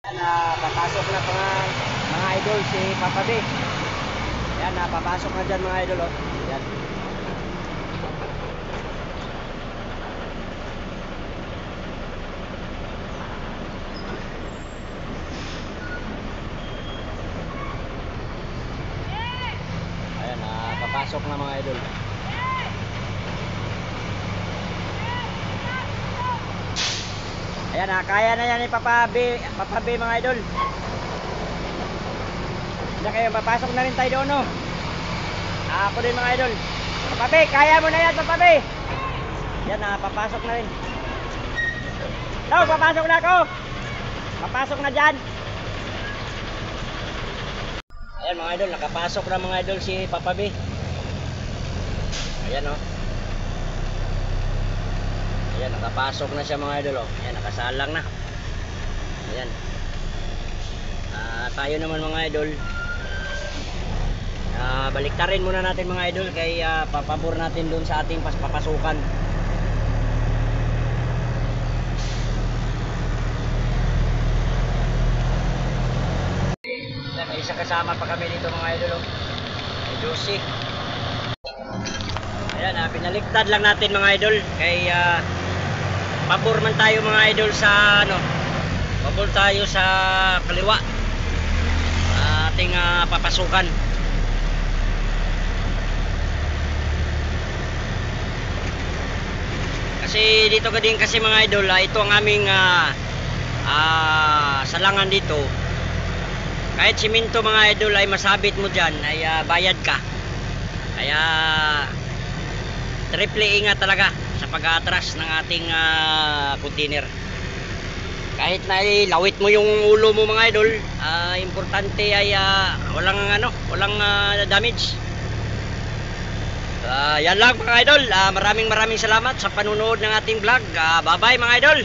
Papasok na mga idol si Papa B. Ayan, papasok na dyan mga idol. Oh. Ayan. Ayan, papasok na mga idol. Ayan, kaya na yan ni Papa B mga idol. Diyan kayo, papasok na rin tayo doon, no? Ako din mga idol. Papa B, kaya mo na yan, Papa B. Yan, papasok na rin. No, papasok na ako. Papasok na dyan. Ayan mga idol, nakapasok na mga idol si Papa B. Ayan, oh. Ayan, nakapasok na siya mga idol, oh. Ayan, nakasalang na. Ayan. Tayo naman mga idol, baliktarin muna natin mga idol kay papabor natin dun sa ating papasukan. Ayan, may isa kasama pa kami dito mga idol, oh. Ay Josie. Ayan, pinaliktad lang natin mga idol kay pabor man tayo mga idol sa pabor tayo sa kaliwa ating papasukan. Kasi dito din kasi mga idol, ito ang aming salangan dito. Kahit simento mga idol ay masabit mo dyan ay bayad ka. Kaya triple ingat talaga sa pag-atras ng ating container. Kahit na lawit mo yung ulo mo mga idol, importante ay walang damage. Yan lang mga idol. Maraming salamat sa panunood ng ating vlog. Bye bye mga idol.